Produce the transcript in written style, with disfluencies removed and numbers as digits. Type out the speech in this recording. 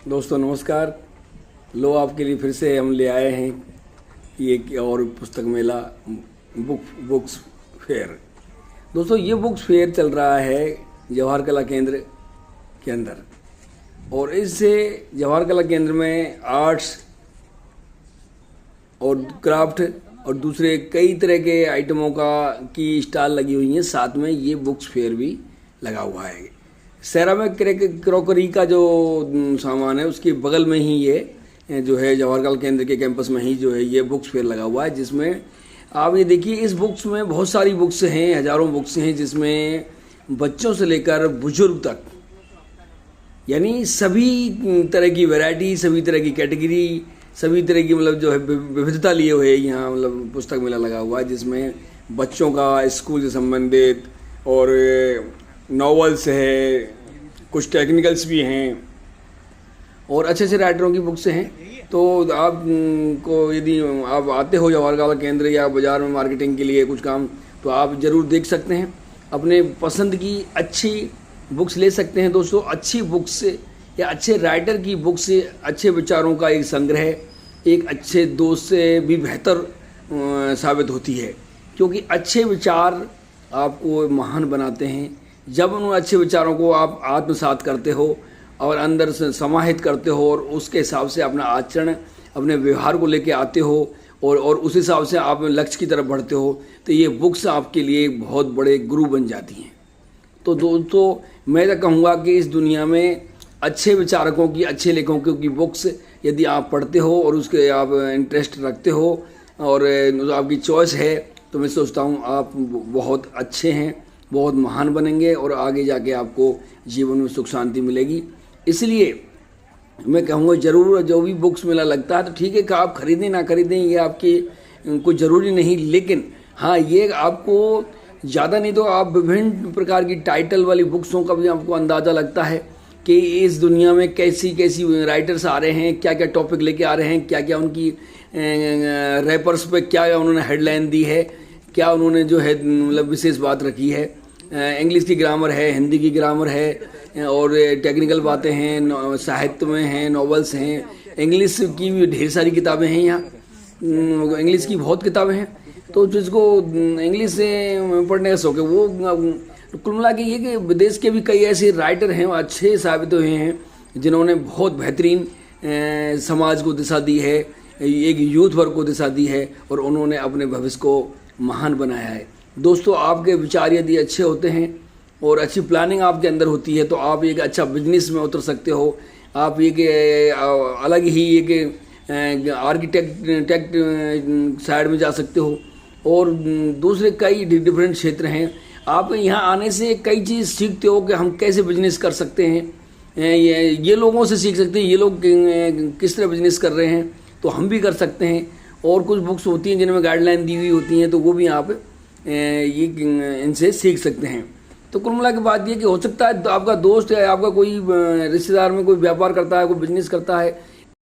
दोस्तों नमस्कार। लो आपके लिए फिर से हम ले आए हैं ये एक और पुस्तक मेला बुक्स फेयर। दोस्तों ये बुक्स फेयर चल रहा है जवाहर कला केंद्र के अंदर, और इससे जवाहर कला केंद्र में आर्ट्स और क्राफ्ट और दूसरे कई तरह के आइटमों की स्टॉल लगी हुई हैं। साथ में ये बुक्स फेयर भी लगा हुआ है। सेरामिक क्रॉकरी का जो सामान है उसके बगल में ही ये जो है जवाहर कला केंद्र के कैंपस में ही जो है ये बुक्स फेयर लगा हुआ है, जिसमें आप ये देखिए इस बुक्स में बहुत सारी बुक्स हैं, हजारों बुक्स हैं, जिसमें बच्चों से लेकर बुजुर्ग तक यानी सभी तरह की वैरायटी, सभी तरह की कैटेगरी, सभी तरह की मतलब जो है विविधता लिए हुए यहाँ मतलब पुस्तक मेला लगा हुआ है, जिसमें बच्चों का स्कूल से संबंधित और नॉवेल्स है, कुछ टेक्निकल्स भी हैं और अच्छे अच्छे राइटरों की बुक्स हैं। तो आप को यदि आप आते हो जवाहर कला केंद्र या बाज़ार में मार्केटिंग के लिए कुछ काम, तो आप ज़रूर देख सकते हैं, अपने पसंद की अच्छी बुक्स ले सकते हैं। दोस्तों अच्छी बुक्स या अच्छे राइटर की बुक्स अच्छे विचारों का एक संग्रह एक अच्छे दोस्त से भी बेहतर साबित होती है, क्योंकि अच्छे विचार आपको महान बनाते हैं। जब उन अच्छे विचारों को आप आत्मसात करते हो और अंदर से समाहित करते हो और उसके हिसाब से अपना आचरण, अपने व्यवहार को लेके आते हो और उस हिसाब से आप लक्ष्य की तरफ बढ़ते हो, तो ये बुक्स आपके लिए बहुत बड़े गुरु बन जाती हैं। तो दोस्तों मैं तो कहूँगा कि इस दुनिया में अच्छे विचारकों की, अच्छे लेखकों की बुक्स यदि आप पढ़ते हो और उसके आप इंटरेस्ट रखते हो और आपकी चॉइस है, तो मैं सोचता हूँ आप बहुत अच्छे हैं, बहुत महान बनेंगे और आगे जाके आपको जीवन में सुख शांति मिलेगी। इसलिए मैं कहूँगा ज़रूर जो भी बुक्स मेला लगता है तो ठीक है कि आप खरीदें ना खरीदें ये आपकी कुछ ज़रूरी नहीं, लेकिन हाँ ये आपको ज़्यादा नहीं तो आप विभिन्न प्रकार की टाइटल वाली बुक्सों का भी आपको अंदाज़ा लगता है कि इस दुनिया में कैसी कैसी राइटर्स आ रहे हैं, क्या क्या टॉपिक लेके आ रहे हैं, क्या क्या उनकी रैपर्स पे क्या उन्होंने हेडलाइन दी है, क्या उन्होंने जो है मतलब विशेष बात रखी है। इंग्लिश की ग्रामर है, हिंदी की ग्रामर है और टेक्निकल बातें हैं, साहित्य में हैं, नॉवेल्स हैं, इंग्लिश की भी ढेर सारी किताबें हैं यहाँ, इंग्लिश की बहुत किताबें हैं। तो जिसको इंग्लिश से पढ़ने का शौक है वो कुल मिला के ये कि विदेश के भी कई ऐसे राइटर हैं अच्छे साबित हुए हैं जिन्होंने बहुत बेहतरीन समाज को दिशा दी है, एक यूथ वर्ग को दिशा दी है और उन्होंने अपने भविष्य को महान बनाया है। दोस्तों आपके विचार यदि अच्छे होते हैं और अच्छी प्लानिंग आपके अंदर होती है तो आप एक अच्छा बिजनेस में उतर सकते हो। आप एक अलग ही एक आर्किटेक्ट साइड में जा सकते हो और दूसरे कई डिफरेंट क्षेत्र हैं। आप यहाँ आने से कई चीज़ सीखते हो कि हम कैसे बिजनेस कर सकते हैं, ये लोगों से सीख सकते हैं, ये लोग किस तरह बिजनेस कर रहे हैं तो हम भी कर सकते हैं। और कुछ बुक्स होती हैं जिनमें गाइडलाइन दी हुई होती हैं तो वो भी आप ये इनसे सीख सकते हैं। तो कुल मिला के बात ये कि हो सकता है आपका दोस्त या आपका कोई रिश्तेदार में कोई व्यापार करता है, कोई बिजनेस करता है,